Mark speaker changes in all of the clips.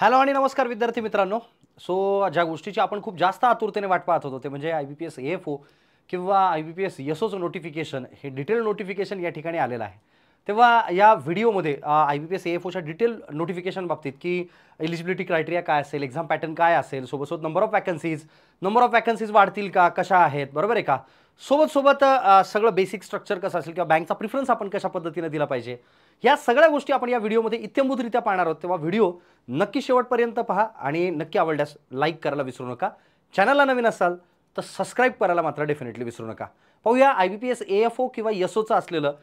Speaker 1: Hello आणि नमस्कार विद्यार्थी मित्रांनो. सो ज्या गोष्टीची आपण खूप जास्त आतुरतेने वाट पाहत होतो ते म्हणजे IBPS AFO किंवा IBPS YSOचं नोटिफिकेशन, हे डिटेल नोटिफिकेशन या ठिकाणी आलेलं आहे. तेव्हा या व्हिडिओमध्ये IBPS AFOच्या डिटेल नोटिफिकेशन बाबतीत की एलिजिबिलिटी क्रायटेरिया काय असेल, एक्झाम पॅटर्न काय असेल, सोबत नंबर ऑफ वॅकन्सीज वाढतील का, कशा आहेत, बरोबर आहे का, सोबत सगळं बेसिक स्ट्रक्चर कसं असेल किंवा बँकचा प्रिफरन्स आपण कशा पद्धतीने दिला पाहिजे, या सगळ्या गोष्टी आपण या व्हिडिओमध्ये इत्थंभूतरित्या पाहणार आहोत. तेव्हा व्हिडिओ नक्की शेवटपर्यंत पहा आणि नक्की आवडल्यास लाईक करायला विसरू नका. चॅनलला नवीन असाल तर सबस्क्राईब करायला मात्र डेफिनेटली विसरू नका. पाहूया IBPS AFO किंवा YSOचं असलेलं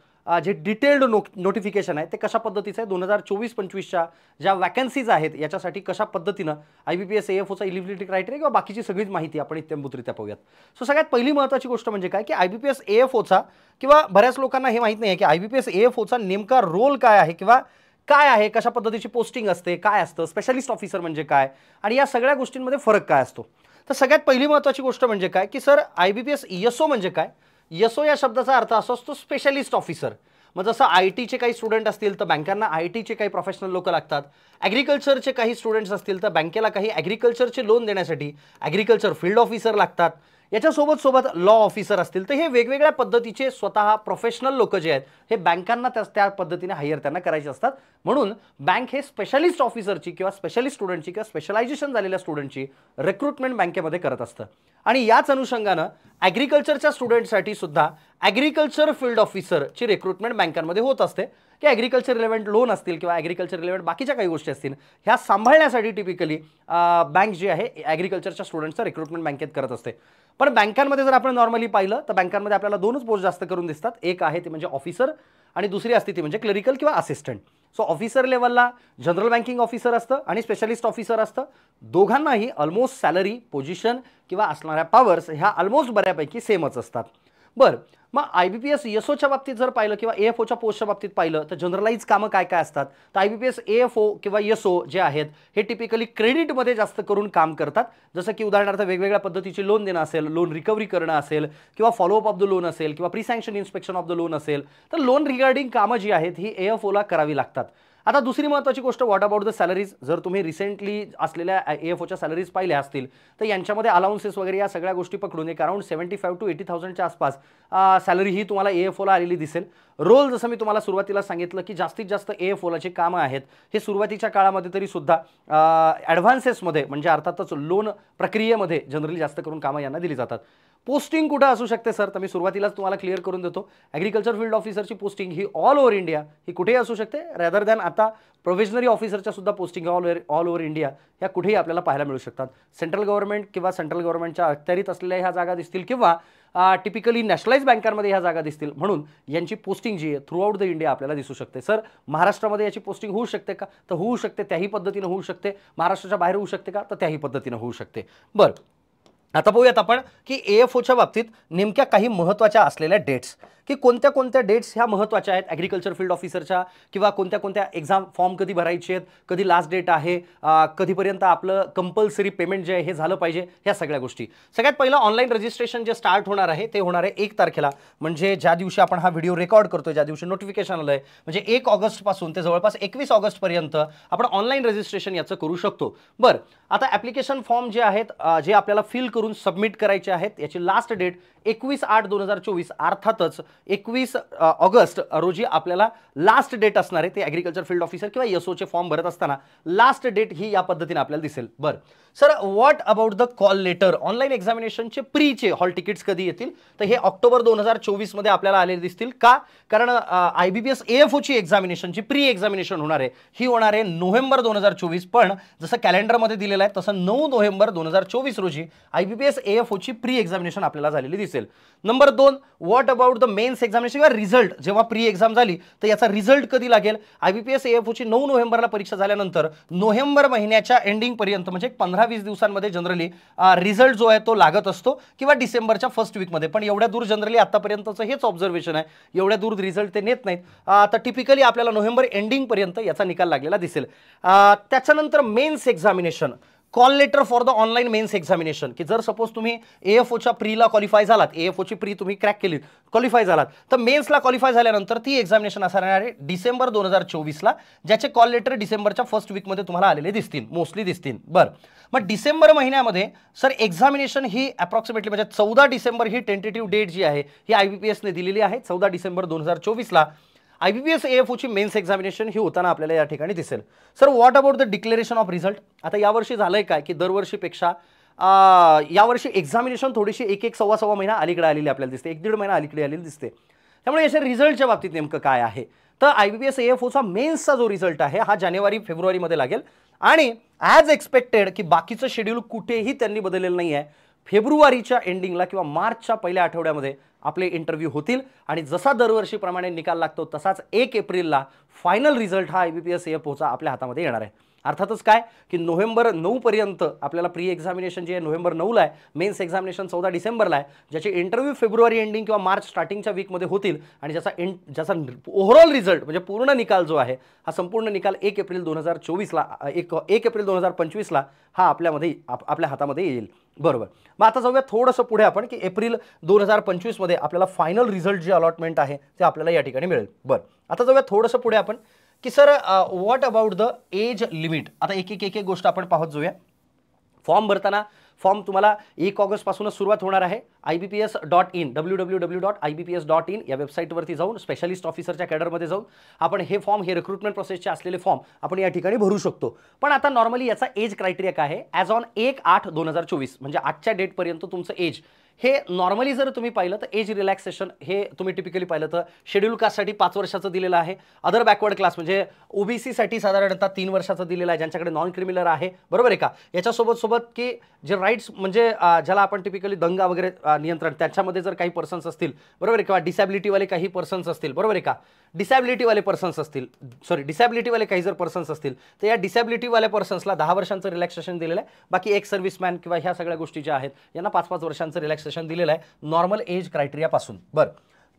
Speaker 1: जे डिटेल्ड नोटिफिकेशन आहे ते कशा पद्धतीचं आहे. 2024-25च्या ज्या वॅकन्सीज आहेत याच्यासाठी कशा पद्धतीनं IBPS AFOचा एलिजिबिलिटी क्रायटेरिया किंवा बाकीची सगळीच माहिती आपण इत्थंभूतरित्या पाहूयात. सो सगळ्यात पहिली महत्त्वाची गोष्ट म्हणजे काय की IBPS AFOचा किंवा बऱ्याच लोकांना हे माहीत नाही आहे की IBPS AFOचा नेमका रोल काय आहे किंवा काय आहे, कशा पद्धतीची पोस्टिंग असते, काय असतं, स्पेशलिस्ट ऑफिसर म्हणजे काय आणि या सगळ्या गोष्टींमध्ये फरक काय असतो. तर सगळ्यात पहिली महत्त्वाची गोष्ट म्हणजे काय की सर IBPS YSO म्हणजे काय. YSO या शब्दाचा अर्थ असा असतो स्पेशलिस्ट ऑफिसर. मग जसं IT चे काही स्टुडंट असतील तर बँकांना IT चे काही प्रोफेशनल लोक लागतात. ॲग्रिकल्चरचे काही स्टुडंट्स असतील तर बँकेला काही ॲग्रिकल्चरचे लोन देण्यासाठी ॲग्रिकल्चर फील्ड ऑफिसर लागतात. याच्यासोबत लॉ ऑफिसर असतील तर हे वेगवेगळ्या पद्धतीचे स्वतः प्रोफेशनल लोक जे आहेत हे बँकांना त्या पद्धतीने हायर त्यांना करायचे असतात. म्हणून बँक हे स्पेशलिस्ट ऑफिसरची किंवा स्पेशलिस्ट स्टुडंटची किंवा स्पेशलायझेशन झालेल्या स्टुडंटची रिक्रुटमेंट बँकेमध्ये करत असतं. आणि याच अनुषंगानं ॲग्रिकल्चरच्या स्टुडंटसाठी सुद्धा ॲग्रिकल्चर फील्ड ऑफिसरची रिक्रुटमेंट बँकांमध्ये होत असते की ॲग्रिकल्चर रिलेव्हंट लोन असतील किंवा ॲग्रिकल्चर रिलेव्हंट बाकीच्या काही गोष्टी असतील ह्या सांभाळण्यासाठी टिपिकली बँक जी आहे ॲग्रिकल्चरच्या स्टुडंटचं रिक्रुटमेंट बँकेत करत असते. पण बँकांमध्ये जर आपण नॉर्मली पाहिलं तर बँकांमध्ये आपल्याला दोनच पोस्ट जास्त करून दिसतात. एक आहे ती म्हणजे ऑफिसर आणि दुसरी असते ती म्हणजे क्लरिकल किंवा असिस्टंट. सो ऑफिसर लेवलला जनरल बँकिंग ऑफिसर असतं आणि स्पेशलिस्ट ऑफिसर असतं. दोघांनाही ऑलमोस्ट सॅलरी, पोझिशन किंवा असणाऱ्या पॉवर्स ह्या ऑलमोस्ट बऱ्यापैकी सेमच असतात. बरं, मग IBPS YSOच्या बाबतीत जर पाहिलं किंवा AFOच्या पोस्टच्या बाबतीत पाहिलं तर जनरलाइज कामं काय काय असतात. तर IBPS AFO किंवा YSO जे आहेत हे टिपिकली क्रेडिटमध्ये जास्त करून काम करतात. जसं की उदाहरणार्थ वेगवेगळ्या पद्धतीचे लोन देणं असेल, लोन रिकव्हरी करणं असेल किंवा फॉलोअप ऑफ द लोन असेल किंवा pre sanction inspection of the loan असेल तर लोन रिगार्डिंग कामं जी आहेत ही AFOला करावी लागतात. आता दुसरी महत्त्वाची गोष्ट, व्हॉट अबाउट द सॅलरीज. जर तुम्ही रिसेंटली असलेल्या AFOच्या सॅलरीज पाहिल्या असतील तर यांच्यामध्ये अलाउन्सेस वगैरे या सगळ्या गोष्टी पकडून एक अराउंड 75,000 to 80,000च्या आसपास सॅलरी ही तुम्हाला AFOला आलेली दिसेल. रोल जसं मी तुम्हाला सुरुवातीला सांगितलं की जास्तीत जास्त AFOला जे कामं आहेत हे सुरुवातीच्या काळामध्ये तरी सुद्धा ॲडव्हान्सेसमध्ये म्हणजे अर्थातच लोन प्रक्रियेमध्ये जनरली जास्त करून कामं यांना दिली जातात. पोस्टिंग कुठं असू शकते सर, तर मी सुरुवातीलाच तुम्हाला क्लिअर करून देतो. ॲग्रिकल्चर फील्ड ऑफिसरची पोस्टिंग ही ऑल ओव्हर इंडिया ही कुठेही असू शकते, रॅदर दॅन आता प्रोव्हिजनरी ऑफिसरच्या सुद्धा पोस्टिंग ऑल ओव्हर इंडिया ह्या कुठेही आपल्याला पाहायला मिळू शकतात. सेंट्रल गव्हर्नमेंटच्या अखत्यारीत असलेल्या ह्या जागा दिसतील किंवा टिपिकली नॅशनलाइज बँकांमध्ये ह्या जागा दिसतील. म्हणून यांची पोस्टिंग जी आहे थ्रू आउट द इंडिया आपल्याला दिसू शकते. सर महाराष्ट्रामध्ये याची पोस्टिंग होऊ शकते का, तर होऊ शकते, त्याही पद्धतीनं होऊ शकते. महाराष्ट्राच्या बाहेर होऊ शकते का, तर त्याही पद्धतीनं होऊ शकते. बरं, आता पाहूयात आपण की AFOच्या बाबतीत नेमक्या काही महत्त्वाच्या असलेल्या डेट्स की कोणत्या कोणत्या डेट्स ह्या महत्त्वाच्या आहेत ॲग्रिकल्चर फील्ड ऑफिसरच्या किंवा कोणत्या कोणत्या एक्झाम फॉर्म कधी भरायचे आहेत, कधी लास्ट डेट आहे, कधीपर्यंत आपलं कंपल्सरी पेमेंट जे आहे हे झालं पाहिजे, ह्या सगळ्या गोष्टी. सगळ्यात पहिलं ऑनलाईन रजिस्ट्रेशन जे स्टार्ट होणार आहे ते होणार आहे 1 तारखेला, म्हणजे ज्या दिवशी आपण हा व्हिडिओ रेकॉर्ड करतोय, ज्या दिवशी नोटिफिकेशन आलं आहे म्हणजे 1 ऑगस्टपासून ते जवळपास 21 ऑगस्टपर्यंत आपण ऑनलाईन रजिस्ट्रेशन याचं करू शकतो. बरं, आता ॲप्लिकेशन फॉर्म जे आहेत जे आपल्याला फिल करून सबमिट करायचे आहेत याची लास्ट डेट 21/8/2024 अर्थातच 21 ऑगस्ट रोजी आपल्याला लास्ट डेट असणार आहे. ते ॲग्रिकल्चर फील्ड ऑफिसर किंवा YSOचे फॉर्म भरत असताना लास्ट डेट ही या पद्धतीने आपल्याला दिसेल. बरं sir, what about the call letter. Online एक्झामिनेशनचे प्रीचे हॉल तिकीट्स कधी येतील, तर हे ऑक्टोबर 2024 मध्ये आपल्याला आलेले दिसतील. का, कारण IBPS AFOची एक्झामिनेशनची प्री एक्झामिनेशन होणार आहे ही होणार आहे नोव्हेंबर 2024. पण जसं कॅलेंडरमध्ये दिलेलं आहे तसं 9 नोव्हेंबर 2024 रोजी IBPS AFOची प्री एक्झामिनेशन आपल्याला झालेली दिसेल. Number 2, what about the mains examination किंवा रिझल्ट. जेव्हा प्री एक्झाम झाली तर याचा रिझल्ट कधी लागेल. IBPS AFOची 9 नोव्हेंबरला परीक्षा झाल्यानंतर नोव्हेंबर महिन्याच्या एंडिंगपर्यंत म्हणजे 15-20 दिवसांमध्ये जनरली रिझल्ट जो आहे तो लागत असतो किंवा डिसेंबरच्या फर्स्ट वीकमध्ये. पण एवढ्या दूर जनरली आतापर्यंतचं हेच ऑब्झर्वेशन आहे, एवढ्या दूर रिझल्ट ते नेत नाहीत. तर टिपिकली आपल्याला नोव्हेंबर एंडिंगपर्यंत याचा निकाल लागलेला दिसेल. त्याच्यानंतर mains examination call letter for the online mains examination, की जर सपोज तुम्ही AFOच्या प्रीला क्वालिफाय झालात, AFOची प्री तुम्ही क्रॅक केली, क्वालिफाय झालात, तर मेन्सला क्वालिफाय झाल्यानंतर ती एक्झामिनेशन असणार आहे डिसेंबर 2024ला, ज्याचे कॉल लेटर डिसेंबरच्या फर्स्ट वीकमध्ये तुम्हाला आलेले दिसतील, मोस्टली दिसतील. बरं, मग डिसेंबर महिन्यामध्ये सर एक्झामिनेशन ही अप्रॉक्सिमेटली म्हणजे 14 डिसेंबर ही टेंटेटिव्ह डेट जी आहे ही IBPSने दिलेली आहे. 14 डिसेंबर 2024ला IBPS AFOची मेन्स एक्झामिनेशन ही होताना आपल्याला या ठिकाणी दिसेल. Sir what about the declaration of result? आता यावर्षी झालंय काय की दरवर्षीपेक्षा यावर्षी एक्झामिनेशन थोडीशी एक सव्वा महिना अलीकडे आलेली आपल्याला दिसते, 1-1.5 महिना अलीकडे आलेली दिसते. त्यामुळे याच्या रिझल्टच्या बाबतीत नेमकं काय आहे, तर IBPS AFOचा मेन्सचा जो रिझल्ट आहे हा जानेवारी-फेब्रुवारीमध्ये लागेल. आणि ॲज एक्सपेक्टेड की बाकीचं शेड्यूल कुठेही त्यांनी बदललेलं नाही आहे, फेब्रुवारीच्या एंडिंगला किंवा मार्चच्या पहिल्या आठवड्यामध्ये आपले इंटरव्ह्यू होतील आणि जसा दरवर्षीप्रमाणे निकाल लागतो तसाच 1 एप्रिलला फायनल रिझल्ट हा IBPS AFOचा आपल्या हातामध्ये येणार आहे. अर्थातच काय की नोव्हेंबर 9 पर्यंत आपल्याला प्री एक्झामिनेशन जे आहे नोव्हेंबर 9ला आहे, मेन्स एक्झामिनेशन 14 डिसेंबरला आहे, ज्याचे इंटरव्ह्यू फेब्रुवारी एंडिंग किंवा मार्च स्टार्टिंगच्या वीकमध्ये होतील आणि ज्याचा ओव्हरऑल रिझल्ट म्हणजे पूर्ण निकाल जो आहे हा संपूर्ण निकाल 1 एप्रिल 2024ला 1 एप्रिल 2025ला हा आपल्या हातामध्ये येईल. बरोबर, मग आता जाऊया थोडंसं पुढे आपण की एप्रिल 2025मध्ये आपल्याला फायनल रिझल्ट जे अलॉटमेंट आहे ते आपल्याला या ठिकाणी मिळेल. बरं, आता जाऊया थोडंसं पुढे आपण की sir what about the age limit. आता एक गोष्ट आपण पाहत जाऊया. फॉर्म भरताना फॉर्म तुम्हाला 1 ऑगस्टपासूनच सुरुवात होणार आहे. IBPS.in www.ibps.in या वेबसाईटवरती जाऊन स्पेशलिस्ट ऑफिसरच्या कॅडरमध्ये जाऊन आपण हे फॉर्म, हे रिक्रुटमेंट प्रोसेसचे असलेले फॉर्म आपण या ठिकाणी भरू शकतो. पण आता नॉर्मली याचा एज क्रायटेरिया काय आहे, ॲज ऑन 1/8/2024 म्हणजे आजच्या डेटपर्यंत तुमचं एज हे नॉर्मली जर तुम्ही पाहिलं तर एज रिलॅक्सेशन हे तुम्ही टिपिकली पाहिलं तर शेड्यूल कास्टसाठी 5 वर्षाचं दिलेलं आहे. अदर बॅकवर्ड क्लास म्हणजे OBCसाठी साधारणतः 3 वर्षाचं दिलेलं आहे, ज्यांच्याकडे नॉन क्रिमिनल आहे. बरोबर आहे का? याच्यासोबत की जे राईट्स म्हणजे ज्याला आपण टिपिकली दंगा वगैरे नियंत्रण त्याच्यामध्ये जर काही पर्सन्स असतील, बरोबर आहे, किंवा डिसॅबिलिटीवाले काही पर्सन्स असतील, बरोबर आहे का, डिसॅबिलिटीवाले काही जर पर्सन्स असतील तर या डिसॅबिलिटीवाल्या पर्सन्सला 10 वर्षांचं रिलॅक्सेशन दिलेलं आहे. बाकी एक सर्व्हिसमॅन किंवा ह्या सगळ्या गोष्टी ज्या आहेत यांना 5-5 वर्षांचं रिलॅक्सेशन दिलेलं आहे नॉर्मल एज क्रायटेरियापासून. बरं,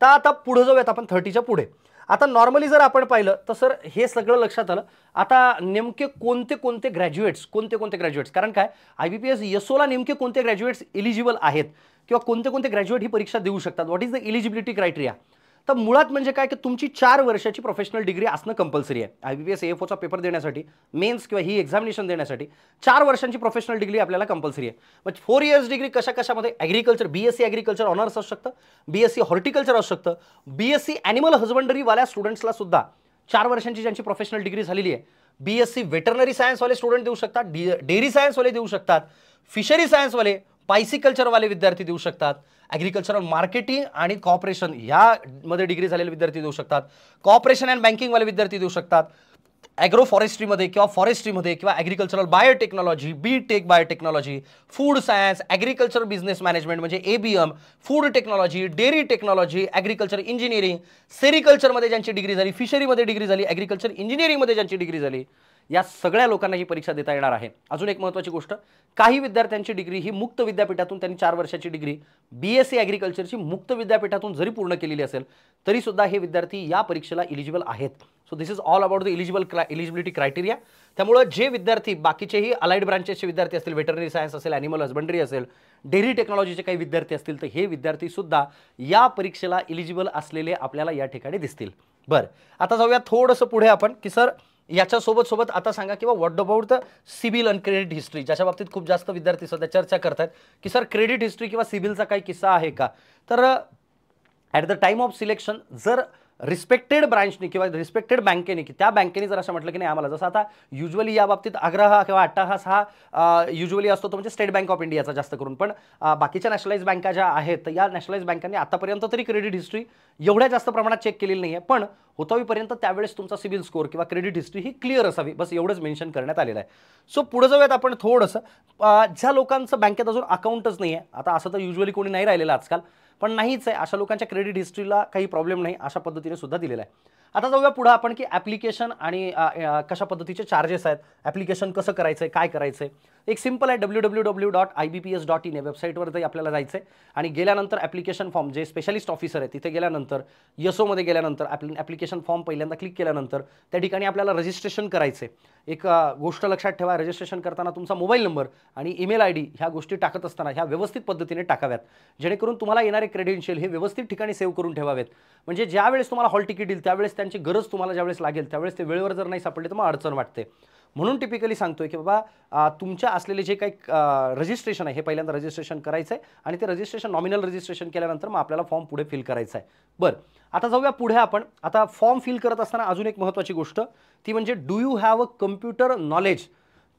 Speaker 1: तर आता पुढे जाऊयात आपण 30च्या पुढे. आता नॉर्मली जर आपण पाहिलं तर सर हे सगळं लक्षात आलं. आता नेमके कोणते ग्रॅज्युएट्स कारण काय IBPS YESOला नेमके कोणते ग्रॅज्युएट्स एलिजिबल आहेत किंवा कोणते ग्रॅज्युएट ही परीक्षा देऊ शकतात, what is the eligibility criteria. तर मुळात म्हणजे काय की तुमची 4 वर्षाची प्रोफेशनल डिग्री असणं कंपल्सरी आहे. IBPS AFOचा पेपर देण्यासाठी, मेन्स किंवा ही एक्झामिनेशन देण्यासाठी 4 वर्षांची प्रोफेशनल डिग्री आपल्याला कंपल्सरी आहे. मग 4 इयर्स डिग्री कशामध्ये, ॲग्रिकल्चर, BSc ॲग्रिकल्चर ऑनर्स असू शकतं, BSc हॉर्टिकल्चर असू शकतं, BSc ॲनिमल हजबंडरीवाल्या स्टुडंट्सला सुद्धा 4 वर्षांची ज्यांची प्रोफेशनल डिग्री झालेली आहे, BSc वेटरनरी सायन्सवाले स्टुडंट देऊ शकतात, डेअरी सायन्सवाले देऊ शकतात, फिशरी सायन्सवाले, पायसिकल्चरवाले विद्यार्थी देऊ शकतात, ॲग्रिकल्चरल मार्केटिंग आणि कॉपरेशन यामध्ये डिग्री झालेले विद्यार्थी देऊ शकतात, कॉपरेशन अँड बँकिंगवाले विद्यार्थी देऊ शकतात, ॲग्रो फॉरेस्ट्रीमध्ये किंवा फॉरेस्ट्रीमध्ये किंवा agricultural biotechnology, BTech biotechnology, food science, agriculture business management म्हणजे ABM, food technology, dairy technology, agriculture engineering, सेरिकल्चरमध्ये ज्यांची डिग्री झाली, फिशरीमध्ये डिग्री झाली, ॲग्रिकल्चर इंजिनिअरिंगमध्ये ज्यांची डिग्री झाली, या सगळ्या लोकांना ही परीक्षा देता येणार आहे. अजून एक महत्त्वाची गोष्ट, काही विद्यार्थ्यांची डिग्री ही मुक्त विद्यापीठातून त्यांनी 4 वर्षाची डिग्री BSc ॲग्रिकल्चरची मुक्त विद्यापीठातून जरी पूर्ण केलेली असेल तरी सुद्धा हे विद्यार्थी या परीक्षेला इलिजिबल आहेत. So this is all about the eligibility criteria. त्यामुळे जे विद्यार्थी बाकीचेही अलाइड ब्रांचेसचे विद्यार्थी असतील, वेटरनरी सायन्स असेल, ॲनिमल हजबंडरी असेल, डेअरी टेक्नॉलॉजीचे काही विद्यार्थी असतील तर हे विद्यार्थी सुद्धा या परीक्षेला इलिजिबल असलेले आपल्याला या ठिकाणी दिसतील. बरं, आता जाऊया थोडंसं पुढे आपण की सर याच्यासोबत आता सांगा किंवा what about the CIBIL and credit history, ज्याच्या बाबतीत खूप जास्त विद्यार्थी सध्या चर्चा करतात की सर क्रेडिट हिस्ट्री किंवा सिबिलचा काही किस्सा आहे का. तर at the time of selection जर रिस्पेक्टेड ब्रांचनी किंवा रिस्पेक्टेड बँकेने की त्या बँकेने जर असं म्हटलं की नाही आम्हाला, जसं आता युजली या बाबतीत आग्रह किंवा अट्टहास हा युजली असतो तो म्हणजे स्टेट बँक ऑफ इंडियाचा जास्त करून, पण बाकीच्या नॅशनलाइज बँका ज्या आहेत तर या नॅशनलाइज बँकांनी आतापर्यंत तरी क्रेडिट हिस्ट्री एवढ्या जास्त प्रमाणात चेक केलेली नाही आहे, पण होतावीपर्यंत त्यावेळेस तुमचा सिबिल स्कोअर किंवा क्रेडिट हिस्ट्री ही क्लिअर असावी, बस एवढंच मेन्शन करण्यात आलेलं आहे. सो पुढे जाऊयात आपण थोडंसं ज्या लोकांचं बँकेत अजून अकाउंटच नाही आहे, आता असं तर युजली कोणी नाही राहिलेलं आजकाल, पण नाहीच आहे, अशा लोकांच्या क्रेडिट हिस्ट्रीला काही प्रॉब्लेम नाही अशा पद्धतीने सुद्धा दिलेला आहे. आता जाऊया पुढे आपण की ॲप्लिकेशन आणि कशा पद्धतीचे चार्जेस आहेत, ॲप्लिकेशन कसं करायचं आहे, काय करायचं आहे. एक सिंपल आहे www.ibps.in या वेबसाईटवरती आपल्याला जायचं आहे आणि गेल्यानंतर ॲप्लिकेशन फॉर्म जे स्पेशलिस्ट ऑफिसर आहे तिथे गेल्यानंतर यसोमध्ये गेल्यानंतर ॲप्लिकेशन फॉर्म पहिल्यांदा क्लिक केल्यानंतर त्या ठिकाणी आपल्याला रजिस्ट्रेशन करायचं आहे. एक गोष्ट लक्षात ठेवा, रजिस्ट्रेशन करताना तुमचा मोबाईल नंबर आणि ईमेल आय डी ह्या गोष्टी टाकत असताना ह्या व्यवस्थित पद्धतीने टाकाव्यात, जेणेकरून तुम्हाला येणारे क्रेडेन्शियल हे व्यवस्थित ठिकाणी सेव्ह करून ठेवावेत. म्हणजे ज्यावेळेस तुम्हाला हॉल तिकीट येईल त्यावेळेस त्यांची गरज तुम्हाला ज्यावेळेस लागेल त्यावेळेस ते वेळेवर जर नाही सापडले तर मग अडचण वाटते. म्हणून टिपिकली सांगतोय की बाबा तुमच्या असलेले जे काही रजिस्ट्रेशन आहे हे पहिल्यांदा रजिस्ट्रेशन करायचं आहे आणि ते रजिस्ट्रेशन नॉमिनल रजिस्ट्रेशन केल्यानंतर मग आपल्याला फॉर्म पुढे फिल करायचा आहे. बरं, आता जाऊया पुढे आपण. आता फॉर्म फिल करत असताना अजून एक महत्त्वाची गोष्ट ती म्हणजे do you have a computer knowledge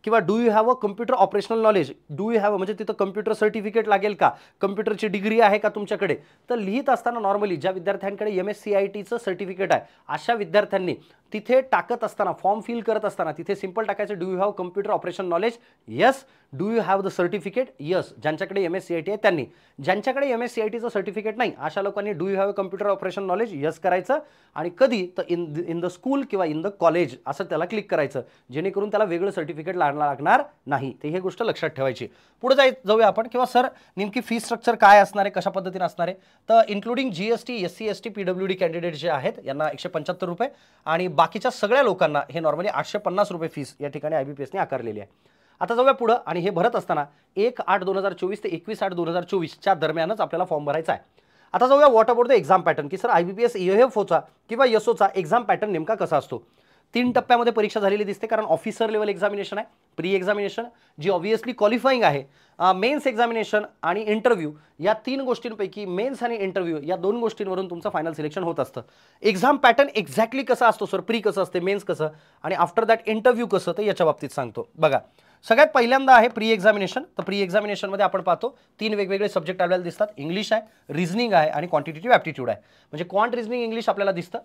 Speaker 1: किंवा do you have a computer operational knowledge. Do you have म्हणजे तिथं कम्प्युटर सर्टिफिकेट लागेल का, कम्प्युटरची डिग्री आहे का तुमच्याकडे. तर लिहित असताना नॉर्मली ज्या विद्यार्थ्यांकडे MSCITचं सर्टिफिकेट आहे अशा विद्यार्थ्यांनी तिथे टाकत असताना फॉर्म फिल करत असताना तिथे सिंपल टाकायचं do you have computer operation knowledge, yes. Do you have the certificate, yes. ज्यांच्याकडे MSCIT आहे त्यांनी. ज्यांच्याकडे MSCITचं सर्टिफिकेट नाही अशा लोकांनी do you have computer operation knowledge, yes करायचं आणि कधी तर इन द स्कूल किंवा इन द कॉलेज असं त्याला क्लिक करायचं, जेणेकरून त्याला वेगळं सर्टिफिकेट लागणार नाही. ते हे गोष्ट लक्षात ठेवायची. पुढे जाऊया आपण किंवा सर नेमकी फी स्ट्रक्चर काय असणार आहे, कशा पद्धतीने असणार आहे. तर including GST, SC ST PWD candidate जे आहेत यांना 175 रुपये आणि बाकीच्या सगळ्या लोकांना हे नॉर्मली 850 रुपये फीस या ठिकाणी IBPSने आकारलेली आहे. आता जाऊया पुढं आणि हे भरत असताना 1/8/2024 ते 21/8/2024च्या दरम्यानच आपल्याला फॉर्म भरायचा आहे. आता जाऊया what about the exam pattern की सर IBPS EFOचा किंवा YSOचा एक्झाम पॅटर्न नेमका कसा असतो. 3 टप्प्यामध्ये परीक्षा झालेली दिसते, कारण ऑफिसर लेवल एक्झामिनेशन आहे, प्री एक्झामिनेशन जी ऑब्व्हियसली क्वालिफाईंग आहे, मेन्स एक्झामिनेशन आणि इंटरव्ह्यू. या 3 गोष्टींपैकी मेन्स आणि इंटरव्ह्यू या 2 गोष्टींवरून तुमचं फायनल सिलेक्शन होत असतं. एक्झाम पॅटर्न एक्झॅक्टली कसा असतो सर, प्री कसं असते, मेन्स कसं आणि आफ्टर दॅट इंटरव्ह्यू कसं, तर याच्या बाबतीत सांगतो. बघा, सगळ्यात पहिल्यांदा आहे प्री एक्झामिनेशन. तर प्री एक्झामिनेशनमध्ये आपण पाहतो 3 वेगवेगळे सब्जेक्ट आपल्याला दिसतात. इंग्लिश आहे, रिझनिंग आहे आणि क्वांटिटेटिव्ह ॲप्टिट्यूड आहे. म्हणजे क्वांट रिझनिंग इंग्लिश आपल्याला दिसतं.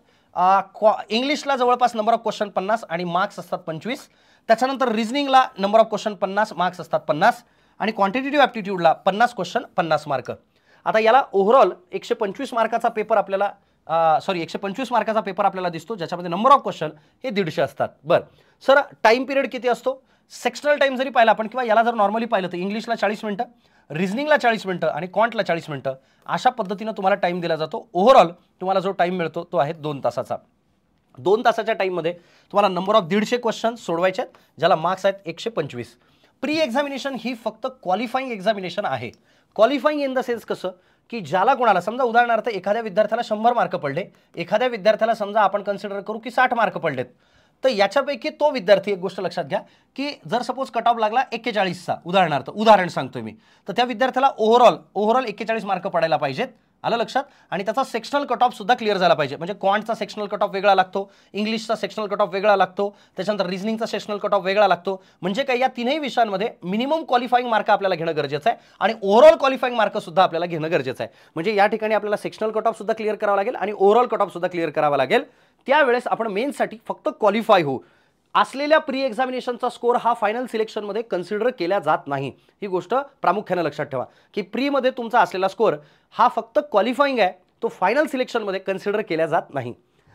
Speaker 1: इंग्लिशला जवळपास नंबर ऑफ क्वेश्चन 50 आणि मार्क्स असतात 25. त्याच्यानंतर रिझनिंगला नंबर ऑफ क्वेश्चन 50, मार्क्स असतात 50 आणि क्वांटिटेटिव्ह ॲप्टिट्यूडला 50 क्वेश्चन 50 मार्क. आता याला ओव्हरऑल 125 मार्काचा पेपर आपल्याला 125 मार्काचा पेपर आपल्याला दिसतो, ज्याच्यामध्ये नंबर ऑफ क्वेश्चन हे 150 असतात. बरं सर, टाइम पिरियड किती असतो. सेक्शनल टाइम जरी पाहिला आपण किंवा याला जर नॉर्मली पाहिलं तर इंग्लिशला 40 मिनिटं, रिझनिंगला 40 मिनिटं आणि क्वांटला 40 मिनिटं अशा पद्धतीनं तुम्हाला टाइम दिला जातो. ओव्हरऑल तुम्हाला जो टाइम मिळतो तो आहे 2 तासाचा. 2 तासाच्या टाईममध्ये तुम्हाला नंबर ऑफ 150 क्वेश्चन सोडवायचे आहेत, ज्याला मार्क्स आहेत 125. प्री एक्झामिनेशन ही फक्त क्वालिफाईंग एक्झामिनेशन आहे. क्वालिफाईंग इन द सेन्स कसं की ज्याला कोणाला समजा उदाहरणार्थ एखाद्या विद्यार्थ्याला 100 मार्क पडले, एखाद्या विद्यार्थ्याला समजा आपण कन्सिडर करू की 60 मार्क पडलेत, तर याच्यापैकी तो विद्यार्थी, एक गोष्ट लक्षात घ्या की जर सपोज कट ऑफ लागला 41चा उदाहरण सांगतोय मी, तर त्या विद्यार्थ्याला ओव्हरऑल 41 मार्क पडायला पाहिजेत. आलं लक्षात. आणि त्याचा सेक्शनल कट ऑफ सुद्धा क्लिअर झाला पाहिजे. म्हणजे क्वांटचा सेक्शनल कट ऑफ वेगळा लागतो, इंग्लिशचा सेक्शनल कट ऑफ वेगळा लागतो, त्याच्यानंतर रिझनिंगचा सेक्शनल कट ऑफ वेगळा लागतो. म्हणजे काय, या 3ही विषयांमध्ये मिनिमम क्वालिफाईंग मार्क आपल्याला घेणं गरजेचं आहे आणि ओव्हरऑल क्वालिफाईंग मार्क सुद्धा आपल्याला घेणं गरजेचं आहे. म्हणजे या ठिकाणी आपल्याला सेक्शनल कट ऑफ सुद्धा क्लिअर करावा लागेल आणि ओव्हरऑल कट ऑफ सुद्धा क्लिअर करावा लागेल. त्यावेळेस आपण मेन्ससाठी फक्त क्वालिफाय होऊ. असलेल्या प्री एक्झामिनेशनचा स्कोर हा फायनल सिलेक्शनमध्ये कन्सिडर केला जात नाही. ही गोष्ट प्रामुख्याने लक्षात ठेवा की प्रीमध्ये तुमचा असलेला स्कोर हा फक्त क्वालिफाईंग आहे, तो फायनल सिलेक्शनमध्ये कन्सिडर केला जात नाही.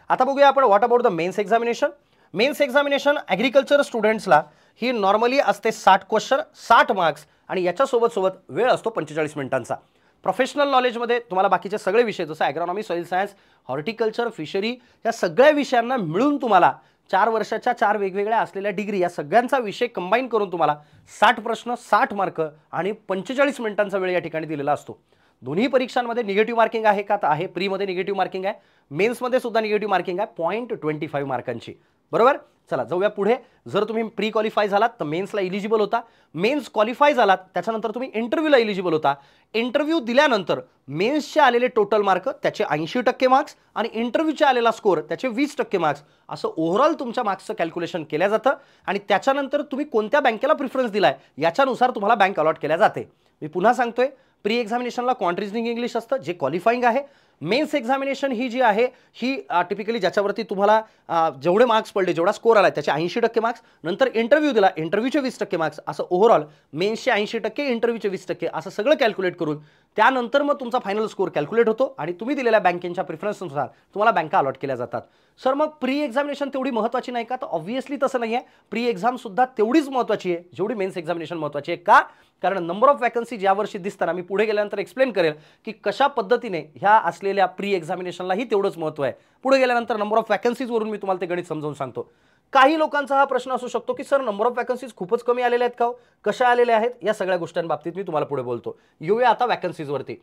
Speaker 1: आता बघूया आपण what about the mains examination. Mains examination agriculture स्टुडंट्सला ही नॉर्मली असते 60 क्वेश्चन 60 मार्क्स आणि याच्यासोबत वेळ असतो 45 मिनिटांचा. प्रोफेशनल नॉलेजमध्ये तुम्हाला बाकीचे सगळे विषय जसं ॲग्रॉनॉमी, सॉइल सायन्स, हॉर्टिकल्चर, फिशरी या सगळ्या विषयांना मिळून तुम्हाला 4 वर्षाच्या 4 वेगवेगळ्या असलेल्या डिग्री या सगळ्यांचा विषय कंबाईन करून तुम्हाला 60 प्रश्न 60 मार्क आणि 45 मिनिटांचा वेळ या ठिकाणी दिलेला असतो. दोन्ही परीक्षांमध्ये निगेटिव्ह मार्किंग आहे का, तर आहे. प्रीमध्ये निगेटिव्ह मार्किंग आहे, मेन्समध्ये सुद्धा निगेटिव्ह मार्किंग आहे 0.25 मार्कांची. बरोबर. चला जाऊया पुढे. जर तुम्ही प्री क्वालिफाय झालात तर मेन्सला इलिजिबल होता, मेन्स क्वालिफाय झालात त्याच्यानंतर तुम्ही इंटरव्ह्यूला इलिजिबल होता. इंटरव्ह्यू दिल्यानंतर मेन्सचे आलेले टोटल मार्क त्याचे 80% मार्क्स आणि इंटरव्ह्यूचे आलेला स्कोर त्याचे 20% मार्क्स असं ओव्हरऑल तुमच्या मार्क्सचं कॅल्क्युलेशन केलं जातं आणि त्याच्यानंतर तुम्ही कोणत्या बँकेला प्रिफरन्स दिलाय याच्यानुसार तुम्हाला बँक अलॉट केल्या जाते. मी पुन्हा सांगतोय, प्री एक्झामिनेशनला क्वांट रिझनिंग इंग्लिश असतं जे क्वालिफाईंग आहे, मेन्स एक्झामिनेशन ही जी आहे ही टिपिकली ज्याच्यावरती तुम्हाला जेवढे मार्क्स पडले, जेवढा स्कोर आला त्याचे 80% मार्क्स, नंतर इंटरव्ह्यू दिला, इंटरव्ह्यूचे 20% मार्क्स, असं ओव्हरऑल मेन्सचे 80%, इंटरव्ह्यूचे 20%, असं सगळं कॅल्क्युलेट करून त्यानंतर मग तुमचा फायनल स्कोर कॅल्क्युलेट होतो आणि तुम्ही दिलेल्या बँकेच्या प्रिफरन्सनुसार तुम्हाला बँका अलॉट केल्या जातात. सर मग प्री एक्झामिनेशन तेवढी महत्त्वाची नाही का? तर ऑब्व्हियसली तसं नाही आहे. प्री एक्झाम सुद्धा तेवढीच महत्त्वाची आहे जेवढी मेन्स एक्झामिनेशन महत्त्वाची आहे. का? कारण नंबर ऑफ वॅकन्सी ज्या वर्षी दिसताना मी पुढे गेल्यानंतर एक्सप्लेन करेल की कशा पद्धतीने ह्या असलेल्या प्री एक्झामिनेशनलाही तेवढंच महत्त्व आहे. पुढे गेल्यानंतर नंबर ऑफ वॅकन्सीजवरून मी तुम्हाला ते गणित समजावून सांगतो. काही लोकांचा हा प्रश्न असू शकतो की सर नंबर ऑफ वॅकन्सीज खूपच कमी आलेले आहेत का? कशा आलेल्या आहेत? या सगळ्या गोष्टींबाबतीत मी तुम्हाला पुढे बोलतो. येऊया आता वॅकन्सीजवरती.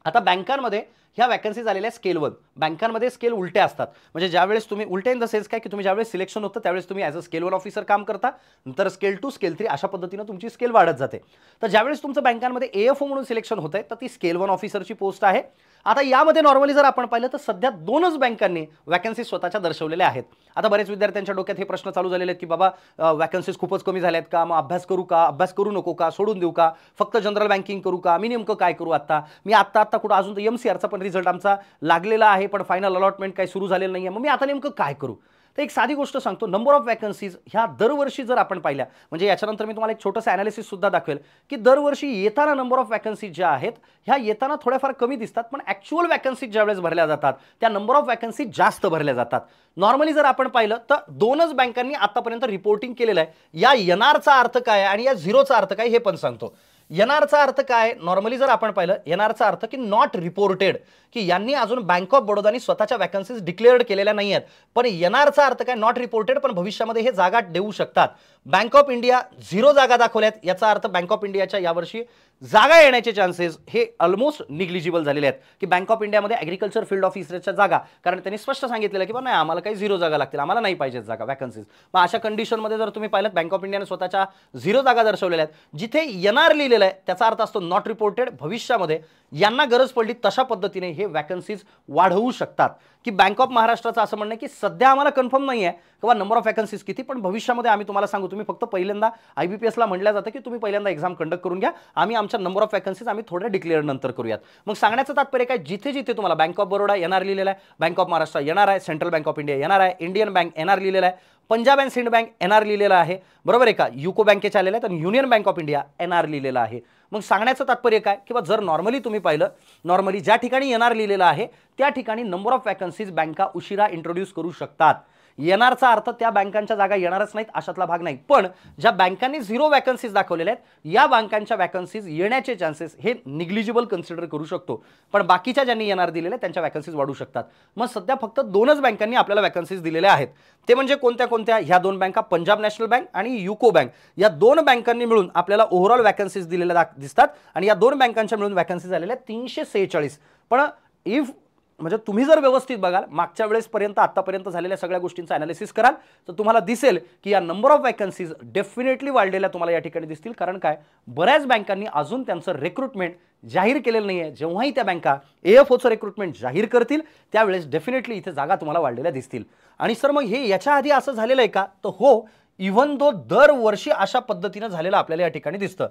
Speaker 1: आता बँकांमध्ये ह्या वॅकन्सीज आलेल्या स्केल 1. बँकांमध्ये स्केल उलट्या असतात. म्हणजे ज्यावेळेस तुम्ही उलटे इन द सेन्स काय की तुम्ही ज्यावेळेस सिलेक्शन होतं त्यावेळेस तुम्ही ॲज अ स्केल 1 ऑफिसर काम करता, नंतर स्केल 2, स्केल 3 अशा पद्धतीनं तुमची स्केल वाढत जाते. तर ज्यावेळेस तुमचं बँकांमध्ये AFO म्हणून सिलेक्शन होतंय तर ती स्केल 1 ऑफिसरची पोस्ट आहे. आता यामध्ये नॉर्मली जर आपण पाहिलं तर सध्या 2च बँकांनी वॅकन्सीज स्वतःच्या दर्शवलेल्या आहेत. आता बरेच विद्यार्थ्यांच्या डोक्यात हे प्रश्न चालू झालेले आहेत की बाबा वॅकन्सीज खूपच कमी झाल्यात का? मग अभ्यास करू का? अभ्यास करू नको का? सोडून देऊ का? फक्त जनरल बँकिंग करू का? मी नेमकं काय करू आता? मी आत्ता कुठं अजून तर MCRचा पण रिझल्ट आमचा लागलेला आहे पण फायनल अलॉटमेंट काही सुरू झालेलं नाही आहे. मग मी आता नेमकं काय करू? तर एक साधी गोष्ट सांगतो. नंबर ऑफ वॅकन्सीज ह्या दरवर्षी जर आपण पाहिल्या, म्हणजे याच्यानंतर मी तुम्हाला एक छोटंसं ॲनालिसिस सुद्धा दाखवेल की दरवर्षी येताना नंबर ऑफ वॅकन्सीज ज्या आहेत ह्या येताना थोड्याफार कमी दिसतात, पण ॲक्च्युअल वॅकन्सीज ज्यावेळेस भरल्या जातात त्या नंबर ऑफ वॅकन्सीज जास्त भरल्या जातात. नॉर्मली जर आपण पाहिलं तर 2च बँकांनी आतापर्यंत रिपोर्टिंग केलेलं आहे. या NRचा अर्थ काय आणि या झिरोचा अर्थ काय हे पण सांगतो. NRचा अर्थ काय? नॉर्मली जर आपण पाहिलं NRचा अर्थ की नॉट रिपोर्टेड, की यांनी अजून बँक ऑफ बडोदानी स्वतःच्या वॅकन्सीज डिक्लेअर्ड केलेल्या नाही आहेत. पण NRचा अर्थ काय? नॉट रिपोर्टेड, पण भविष्यामध्ये हे जागा देऊ शकतात. बँक ऑफ इंडिया 0 जागा दाखवल्यात, याचा अर्थ बँक ऑफ इंडियाच्या यावर्षी जागा येण्याचे चान्सेस हे ऑलमोस्ट निग्लिजिबल झालेले आहेत. की बँक ऑफ इंडियामध्ये ॲग्रिकल्चर फील्ड ऑफिसरच्या जागा, कारण त्यांनी स्पष्ट सांगितलेलं की नाही आम्हाला काही 0 जागा लागतील, आम्हाला नाही पाहिजेत जागा वॅकन्सीज. मग अशा कंडिशनमध्ये जर तुम्ही पाहिलं बँक ऑफ इंडियाने स्वतःच्या 0 जागा दर्शवलेल्या आहेत. जिथे NR लिहिलेलं आहे त्याचा अर्थ असतो नॉट रिपोर्टेड. भविष्यामध्ये यांना गरज पडली तशा पद्धतीने हे वॅकन्सीज वाढवू शकतात. की बँक ऑफ महाराष्ट्राचं असं म्हणणं आहे की सध्या आम्हाला कन्फर्म नाही आहे किंवा नंबर ऑफ वॅकन्सीज किती, पण भविष्यामध्ये आम्ही तुम्हाला सांगू. तुम्ही फक्त पहिल्यांदा IBPSला म्हटलं जातं की तुम्ही पहिल्यांदा एक्झाम कंडक्ट करून घ्या, आम्ही आमच्या नंबर ऑफ वॅकन्सीज आम्ही थोड्या डिक्लेअर नंतर करूयात. मग सांगण्याचं तात्पर्य काय? जिथे जिथे तुम्हाला बँक ऑफ बरोडा NR लिहिलेला आहे, बँक ऑफ महाराष्ट्र NR आहे, central bank of India NR आहे, इंडियन बँक NR लिहिलेला आहे, Punjab and Sind bank NR लिहिलेला आहे, बरोबर आहे का? युको बँकेचे आलेले आहेत आणि union bank of India NR लिहिलेला आहे. मग सांगण्याचं तात्पर्य काय? किंवा जर नॉर्मली तुम्ही पाहिलं, नॉर्मली ज्या ठिकाणी NR लिहिलेला आहे त्या ठिकाणी नंबर ऑफ वॅकन्सीज बँका उशिरा इंट्रोड्यूस करू शकतात. NRचा अर्थ त्या बँकांच्या जागा येणारच नाहीत अशातला भाग नाही, पण ज्या बँकांनी 0 वॅकन्सीज दाखवलेल्या आहेत या बँकांच्या वॅकन्सीज येण्याचे चान्सेस हे निग्लिजिबल कन्सिडर करू शकतो. पण बाकीच्या ज्यांनी NR दिलेले त्यांच्या वॅकन्सीज वाढू शकतात. मग सध्या फक्त 2च बँकांनी आपल्याला वॅकन्सीज दिलेल्या आहेत. ते म्हणजे कोणत्या कोणत्या? ह्या 2 बँका, पंजाब नॅशनल बँक आणि युको बँक. या 2 बँकांनी मिळून आपल्याला ओव्हरऑल वॅकन्सीज दिलेल्या दिसतात आणि या 2 बँकांच्या मिळून वॅकन्सीज आलेल्या 346. पण इफ म्हणजे तुम्ही जर व्यवस्थित बघाल मागच्या वेळेसपर्यंत आतापर्यंत झालेल्या सगळ्या गोष्टींचा ॲनालिसिस कराल तर तुम्हाला दिसेल की या नंबर ऑफ वॅकन्सीज डेफिनेटली वाढलेल्या तुम्हाला या ठिकाणी दिसतील. कारण काय? बऱ्याच बँकांनी अजून त्यांचं रिक्रुटमेंट जाहीर केलेलं नाही आहे. जेव्हाही त्या बँका AFOचं रिक्रुटमेंट जाहीर करतील त्यावेळेस डेफिनेटली इथे जागा तुम्हाला वाढलेल्या दिसतील. आणि सर मग हे याच्या आधी असं झालेलं आहे का? तर हो, इव्हन दो दरवर्षी अशा पद्धतीनं झालेलं आपल्याला या ठिकाणी दिसतं.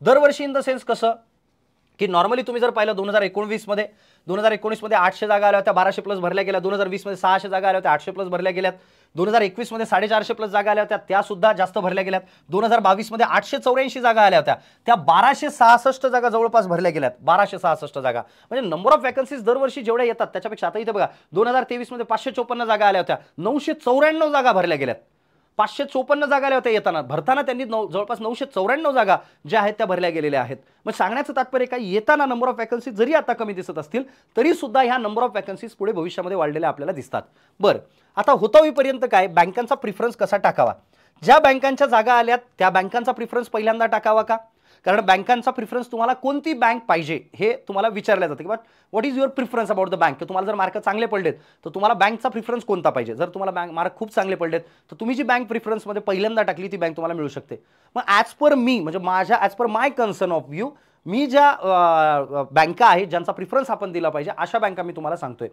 Speaker 1: दरवर्षी इन द सेन्स कसं की नॉर्मली तुम्ही जर पाहिलं 2019 मध्ये 800 जागा आल्या होत्या, 1200 प्लस भरल्या गेल्या. 2020 मध्ये 600 जागा आल्या होत्या, 800 प्लस भरल्या गेल्यात. 2021 मध्ये 450 प्लस जागा आल्या होत्या, त्या सुद्धा जास्त भरल्या गेल्यात. 2022 मध्ये 884 जागा आल्या होत्या, त्या 1266 जागा जवळपास भरल्या गेल्यात. 1266 जागा म्हणजे नंबर ऑफ वॅकन्सीज दरवर्षी जेवढ्या येतात त्याच्यापेक्षा आता इथे बघा 2023 मध्ये 554 जागा आल्या होत्या, 994 जागा भरल्या गेल्यात. 554 जागा आल्या होत्या येताना, भरताना त्यांनी जवळपास 994 जागा ज्या आहेत त्या भरल्या गेलेल्या आहेत. मग सांगण्याचं तात्पर्य काय? येताना नंबर ऑफ वॅकन्सीज जरी आता कमी दिसत असतील तरी सुद्धा ह्या नंबर ऑफ वॅकन्सीज पुढे भविष्यामध्ये वाढलेल्या आपल्याला दिसतात. बरं, आता होईपर्यंत काय? बँकांचा प्रिफरन्स कसा टाकावा? ज्या बँकांच्या जागा आल्यात त्या बँकांचा प्रिफरन्स पहिल्यांदा टाकावा का? कारण बँकांचा प्रिफरन्स तुम्हाला कोणती बँक पाहिजे हे तुम्हाला विचारलं जातं की what is your preference about the bank. तुम्हाला जर मार्क चांगले पडलेत तर तुम्हाला बँकचा प्रिफरन्स कोणता पाहिजे. जर तुम्हाला मार्क खूप चांगले पडलेत तर तुम्ही जी बँक प्रिफरन्समध्ये पहिल्यांदा टाकली ती बँक तुम्हाला मिळू शकते. मग ॲज पर मी म्हणजे माझ्या as per my concern of view मी ज्या बँका आहेत ज्यांचा प्रिफरन्स आपण दिला पाहिजे अशा बँका मी तुम्हाला सांगतोय.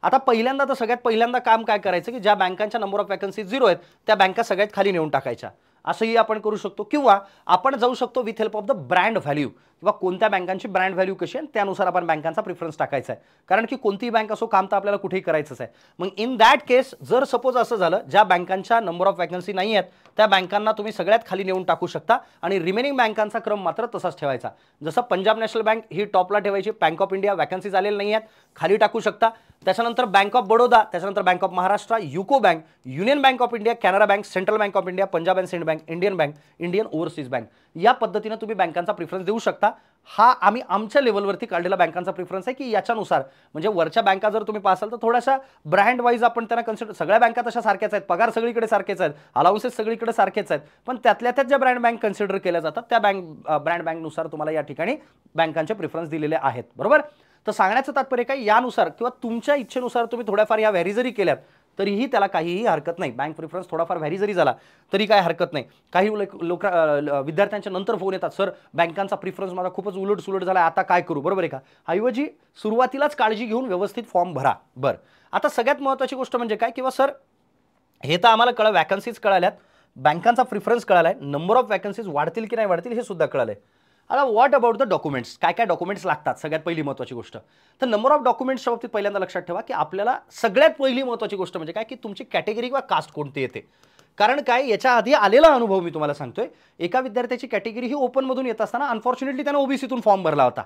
Speaker 1: आता पहिल्यांदा तर सगळ्यात पहिल्यांदा काम काय करायचं की ज्या बँकांच्या नंबर ऑफ वॅकन्सीज 0 आहेत त्या बँका सगळ्यात खाली नेऊन टाकायच्या. असंही आपण करू शकतो किंवा आपण जाऊ शकतो with help of the brand value. किंवा कोणत्या बँकांची ब्रँड व्हॅल्यू कशी आहे त्यानुसार आपण बँकांचा प्रिफरन्स टाकायचा आहे, कारण की कोणतीही बँक असो काम तर आपल्याला कुठेही करायचंच आहे. मग इन दॅट केस जर सपोज असं झालं ज्या बँकांच्या नंबर ऑफ वॅकन्सी नाही आहेत त्या बँकांना तुम्ही सगळ्यात खाली नेऊन टाकू शकता आणि रिमेनिंग बँकांचा क्रम मात्र तसाच ठेवायचा. जसं पंजाब नॅशनल बँक ही टॉपला ठेवायची, बँक ऑफ इंडिया वॅकन्सी झालेल्या नाही आहेत खाली टाकू शकता, त्याच्यानंतर बँक ऑफ बडोदा, त्याच्यानंतर bank of Maharashtra, UCO bank, union bank of India, Canara bank, central bank of India, Punjab and Sind bank, Indian bank, Indian overseas bank, या पद्धतीने तुम्ही बँकांचा प्रिफरन्स देऊ शकता. हा आम्ही आमच्या लेवलवरती काढलेला बँकांचा प्रिफरन्स आहे की याच्यानुसार म्हणजे वरच्या बँका जर तुम्ही पासाल तर थोड्याशा ब्रँड वाईज आपण त्यांना कन्सिडर, सगळ्या बँका तशा सारख्याच आहेत, पगार सगळीकडे सारखेच आहेत, अलाउन्सेस सगळीकडे सारखेच आहेत, पण त्यातल्या त्यात ज्या ब्रँड बँक कन्सिडर केल्या जातात त्या ब्रँड बँकनुसार तुम्हाला या ठिकाणी बँकांचे प्रिफरन्स दिलेले आहेत. बरोबर. तर सांगण्याचं तात्पर्य काय, यानुसार किंवा तुमच्या इच्छेनुसार तुम्ही थोड्याफार या व्हॅरी जरी केल्यात तरीही त्याला काहीही हरकत नाही. बँक प्रिफरन्स थोडाफार व्हॅरी जरी झाला तरी काय हरकत नाही. काही लोक विद्यार्थ्यांच्या नंतर फोन येतात, सर बँकांचा प्रिफरन्स माझा खूपच उलटसुलट झाला, आता काय करू. बरोबर आहे का. ऐवजी सुरुवातीलाच काळजी घेऊन व्यवस्थित फॉर्म भरा. बरं, आता सगळ्यात महत्त्वाची गोष्ट म्हणजे काय, किंवा सर हे तर आम्हाला कळलं, वॅकन्सीज कळाल्यात, बँकांचा प्रिफरन्स कळाला आहे, नंबर ऑफ वॅकन्सीज वाढतील की नाही वाढतील हे सुद्धा कळालं आहे. आता व्हॉट अबाउट द डॉक्युमेंट्स, काय काय डॉक्युमेंट्स लागतात. सगळ्यात पहिली महत्त्वाची गोष्ट तर नंबर ऑफ डॉक्युमेंट्सच्या बाबतीत पहिल्यांदा लक्षात ठेवा की आपल्याला सगळ्यात पहिली महत्त्वाची गोष्ट म्हणजे काय की तुमची कॅटेगरी किंवा कास्ट कोणती येते. कारण काय, याच्या आधी आलेला अनुभव मी तुम्हाला सांगतोय, एका विद्यार्थ्याची कॅटेगरी ही ओपनमधून येत असताना अनफॉर्च्युनेटली त्यानं ओबीसीतून फॉर्म भरला होता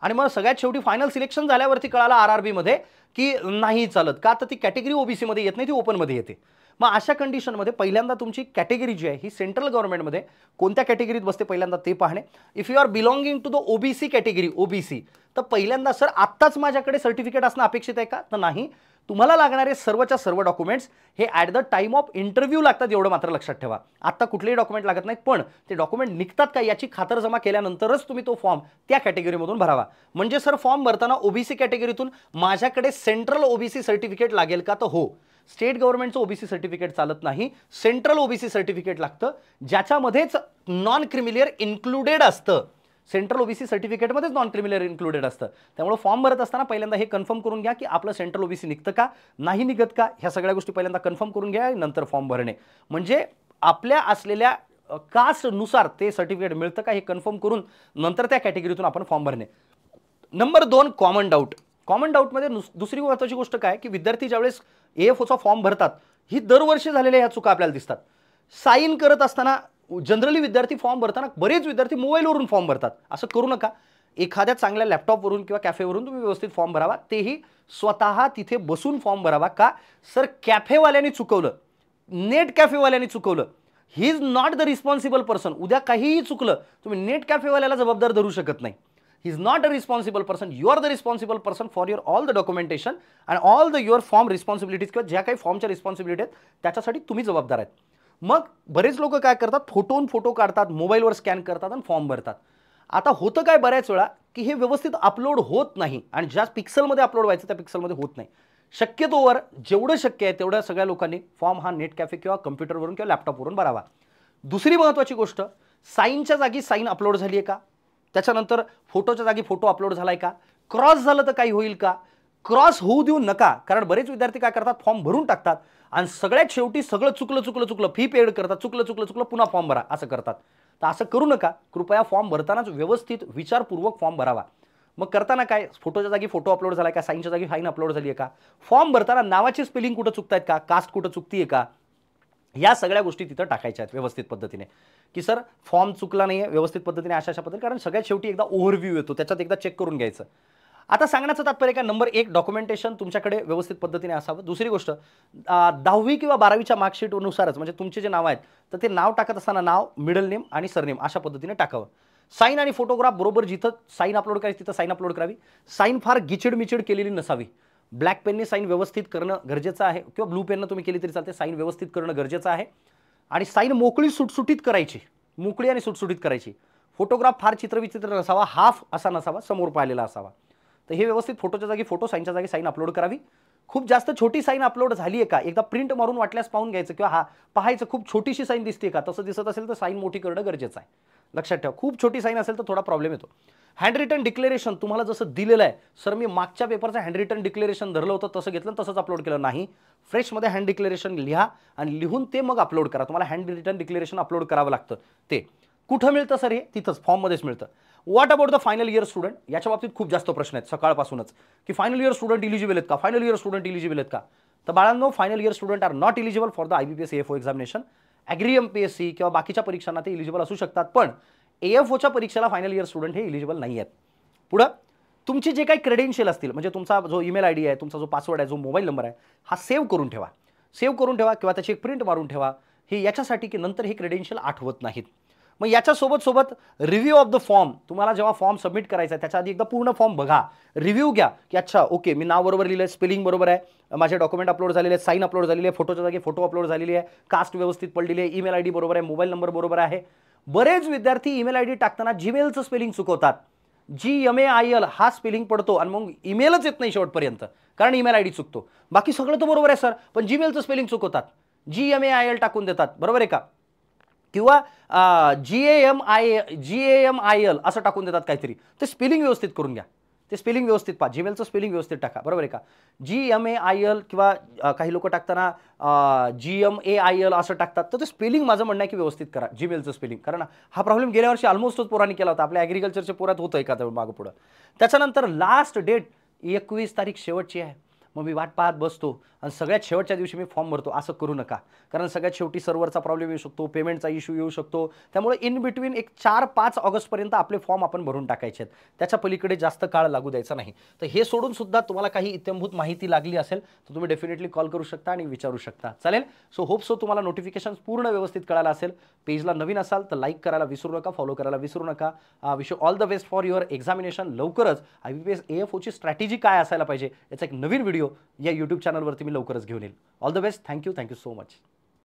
Speaker 1: आणि मग सगळ्यात शेवटी फायनल सिलेक्शन झाल्यावरती कळाला आरआरबीमध्ये की नाही चालत का, तर ती कॅटेगरी ओबीसीमध्ये येत नाही, ती ओपनमध्ये येते. मग अशा कंडिशनमध्ये पहिल्यांदा तुमची कॅटेगरी जी आहे ही सेंट्रल गव्हर्नमेंटमध्ये कोणत्या कॅटेगरीत बसते पहिल्यांदा ते पाहणे. If you are belonging to the OBC category, OBC, तर पहिल्यांदा सर आत्ताच माझ्याकडे सर्टिफिकेट असणं अपेक्षित आहे का, तर नाही. तुम्हाला लागणारे सर्वच्या सर्व डॉक्युमेंट्स हे at the time of interview लागतात, एवढं मात्र लक्षात ठेवा. आत्ता कुठलेही डॉक्युमेंट लागत नाहीत, पण ते डॉक्युमेंट निघतात का याची खातरजमा केल्यानंतरच तुम्ही तो फॉर्म त्या कॅटेगरीमधून भरावा. म्हणजे सर फॉर्म भरताना ओबीसी कॅटेगरीतून माझ्याकडे सेंट्रल ओबीसी सर्टिफिकेट लागेल का, तर हो. स्टेट गव्हर्नमेंटचं ओबीसी सर्टिफिकेट चालत नाही, सेंट्रल ओबीसी सर्टिफिकेट लागतं ज्याच्यामध्येच नॉन क्रिमिलियर इन्क्लुडेड असतं. सेंट्रल ओबीसी सर्टिफिकेटमध्येच नॉन क्रिमिलियर इन्क्लुडेड असतं. त्यामुळे फॉर्म भरत असताना पहिल्यांदा हे कन्फर्म करून घ्या की आपलं सेंट्रल ओबीसी निघतं का नाही निघत का, ह्या सगळ्या गोष्टी पहिल्यांदा कन्फर्म करून घ्या, नंतर फॉर्म भरणे. म्हणजे आपल्या असलेल्या कास्टनुसार ते सर्टिफिकेट मिळतं का हे कन्फर्म करून नंतर त्या कॅटेगरीतून आपण फॉर्म भरणे. Number 2, common doubt. कॉमन डाऊटमध्ये दुसरी महत्त्वाची गोष्ट काय की विद्यार्थी ज्यावेळेस एएफओचा फॉर्म भरतात, ही दरवर्षी झालेल्या ह्या चुका आपल्याला दिसतात. साईन करत असताना जनरली विद्यार्थी फॉर्म भरताना बरेच विद्यार्थी मोबाईलवरून फॉर्म भरतात. असं करू नका. एखाद्या चांगल्या लॅपटॉपवरून किंवा कॅफेवरून तुम्ही व्यवस्थित फॉर्म भरावा, तेही स्वतः तिथे बसून फॉर्म भरावा. का, सर कॅफेवाल्याने चुकवलं, नेट कॅफेवाल्याने चुकवलं, he is not the responsible person. उद्या काहीही चुकलं तुम्ही नेट कॅफेवाल्याला जबाबदार धरू शकत नाही. He is not a responsible person, you are the responsible person for your all the documentation and all the your form responsibilities, किंवा ज्या काही फॉर्मच्या रिस्पॉन्सिबिलिटी आहेत त्याच्यासाठी तुम्ही जबाबदार आहेत. मग बरेच लोक काय करतात, फोटो काढतात, मोबाईलवर स्कॅन करतात आणि फॉर्म भरतात. आता होतं काय बऱ्याच वेळा की हे व्यवस्थित अपलोड होत नाही आणि ज्या पिक्सलमध्ये अपलोड व्हायचं त्या पिक्सलमध्ये होत नाही. शक्यतोवर जेवढं शक्य आहे तेवढ्या सगळ्या लोकांनी फॉर्म हा नेट कॅफे किंवा कम्प्युटरवरून किंवा लॅपटॉपवरून भरावा. दुसरी महत्त्वाची गोष्ट, साईनच्या जागी साईन अपलोड झाली आहे का, त्याच्यानंतर फोटोच्या जागी फोटो अपलोड झाला आहे का, क्रॉस झालं तर काही होईल का. क्रॉस होऊ देऊ नका, कारण बरेच विद्यार्थी काय करतात, फॉर्म भरून टाकतात आणि सगळ्यात शेवटी सगळं चुकलं फी पेड करतात, चुकलं पुन्हा फॉर्म भरा असं करतात. तर असं करू नका. कृपया फॉर्म भरतानाच व्यवस्थित विचारपूर्वक फॉर्म भरावा. मग करताना काय, फोटोच्या जागी फोटो अपलोड झाला आहे का, साईनच्या जागी साईन अपलोड झाली आहे का, फॉर्म भरताना नावाची स्पेलिंग कुठं चुकतायत का, कास्ट कुठं चुकतीये का, या सगळ्या गोष्टी तिथं टाकायच्या आहेत व्यवस्थित पद्धतीने. की सर फॉर्म चुकला नाही आहे व्यवस्थित पद्धतीने अशा पद्धतीने, कारण सगळ्यात शेवटी एकदा ओव्हरव्ह्यू येतो, त्याच्यात एकदा चेक करून घ्यायचं. आता सांगण्याचं तात्पर्य काय, नंबर 1 डॉक्युमेंटेशन तुमच्याकडे व्यवस्थित पद्धतीने असावं. दुसरी गोष्ट, 10वी किंवा 12वीच्या मार्कशीटनुसारच म्हणजे तुमचे जे नाव आहेत तर ते नाव टाकत असताना नाव, मिडल नेम आणि सरनेम अशा पद्धतीने टाकावं. साईन आणि फोटोग्राफ बरोबर जिथं साईन अपलोड करायची तिथं साईन अपलोड करावी. साईन फार गिचिड केलेली नसावी. ब्लॅक पेनने साईन व्यवस्थित करणं गरजेचं आहे, किंवा ब्लू पेननं तुम्ही केली तरी चालते. साईन व्यवस्थित करणं गरजेचं आहे आणि साईन मोकळी सुटसुटीत करायची, मोकळी आणि सुटसुटीत करायची. फोटोग्राफ फार चित्रविचित्र नसावा, हाफ असा नसावा, समोर पाहिलेला असावा. तर हे व्यवस्थित फोटोच्या जागी फोटो, साईनच्या जागी साईन अपलोड करावी. खूप जास्त छोटी साईन अपलोड झाली आहे का एकदा प्रिंट मारून वाटल्यास पाहून घ्यायचं, किंवा हा पाहायचं खूप छोटीशी साईन दिसते का, तसं दिसत असेल तर साईन मोठी करणं गरजेचं आहे. लक्षात ठेवा, खूप छोटी साईन असेल तर थोडा प्रॉब्लेम येतो. हँड रिटन डिक्लेरेशन तुम्हाला जसं दिलेलं आहे, सर मी मागच्या पेपरचं हँड रिटन डिक्लेरेशन धरलं होतं तसं घेतलं तसंच अपलोड केलं नाही. फ्रेशमध्ये हँड डिक्लेरेशन लिहा आणि लिहून ते मग अपलोड करा. तुम्हाला हँड रिटन डिक्लेरेशन अपलोड करावं लागतं ते. कुठं मिळतं सर हे? तिथंच फॉर्ममध्येच मिळतं. What about the final year student? याच्या बाबतीत खूप जास्त प्रश्न आहेत सकाळपासूनच, की फायनल इयर स्टुडंट इलिजिबल आहेत का, फायनल इयर स्टुडंट इलिजिबल आहेत का? तर बाळांनो, final year student are not eligible for the IBPS AFO examination. Agri MPSC किंवा बाकीच्या परीक्षांना ते इलिजिबल असू शकतात, पण AFOच्या परीक्षेला फायनल इयर स्टुडंट हे इलिजिबल नाही आहेत. पुढं तुमची जे काही क्रेडेन्शियल असतील, म्हणजे तुमचा जो ईमेल ID आहे, तुमचा जो पासवर्ड आहे, जो मोबाईल नंबर आहे, हा सेव्ह करून ठेवा. सेव्ह करून ठेवा किंवा त्याची एक प्रिंट मारून ठेवा. हे याच्यासाठी की नंतर हे क्रेडेन्शियल आठवत नाहीत. मग याच्यासोबत सोबत रिव्ह्यू ऑफ द फॉर्म, तुम्हाला जेव्हा फॉर्म सबमिट करायचा आहे त्याच्या आधी एकदा पूर्ण फॉर्म बघा, रिव्ह्यू घ्या, की अच्छा ओके मी नाव बरोबर लिहिलं आहे, स्पेलिंग बरोबर आहे, माझे डॉक्युमेंट अपलोड झालेले आहेत, साईन अपलोड झालेली आहे, फोटोच्या जागी फोटो अपलोड झालेली आहे, कास्ट व्यवस्थित पडलेली आहे, ईमेल ID बरोबर आहे, मोबाईल नंबर बरोबर आहे. बरेच विद्यार्थी ईमेल ID टाकताना जीमेलचं स्पेलिंग चुकवतात. GMAIL हा स्पेलिंग पडतो आणि मग ईमेलच येत नाही शेवटपर्यंत, कारण ईमेल ID चुकतो. बाकी सगळं तर बरोबर आहे सर, पण जीमेलचं स्पेलिंग चुकवतात, GMAIL टाकून देतात, बरोबर आहे का? किंवा GAMIL असं टाकून देतात काहीतरी. ते स्पेलिंग व्यवस्थित करून घ्या, ते स्पेलिंग व्यवस्थित पहा, जीमेलचं स्पेलिंग व्यवस्थित टाका, बरोबर आहे का? GMAIL किंवा काही लोक टाकताना GMAIL असं टाकतात, तर ते स्पेलिंग माझं म्हणणं आहे की व्यवस्थित करा जीमेलचं स्पेलिंग, कारण हा प्रॉब्लेम गेल्या वर्षी ऑलमोस्टच पोरांनी केला होता, आपल्या ॲग्रिकल्चरच्या पोरात होतं एखादं मागं पुढं. त्याच्यानंतर लास्ट डेट 21 तारीख शेवटची आहे. मग मी वाट पाहत बसतो आणि सगळ्यात शेवटच्या दिवशी मी फॉर्म भरतो. असं करू नका, कारण सगळ्यात शेवटी सर्व्हरचा प्रॉब्लेम येऊ शकतो, पेमेंटचा इश्यू येऊ शकतो. त्यामुळे इन बिटवीन एक 4-5 ऑगस्टपर्यंत आपले फॉर्म आपण भरून टाकायचे आहेत, त्याच्या पलीकडे जास्त काळ लागू द्यायचा नाही. तर हे सोडून सुद्धा तुम्हाला काही इत्यंभूत माहिती लागली असेल तर तुम्ही डेफिनेटली कॉल करू शकता आणि विचारू शकता, चालेल. सो होप सो तुम्हाला नोटिफिकेशन पूर्ण व्यवस्थित कळालं असेल. पेजला नवीन असाल तर लाईक करायला विसरू नका, फॉलो करायला विसरू नका. Wish you all the best for your examination. लवकरच IBPS AFOची स्ट्रॅटेजी काय असायला पाहिजे याचा एक नवीन व्हिडिओ या यूट्यूब चॅनलवरती मी लवकरच घेऊन येईल. All the best. Thank you so much.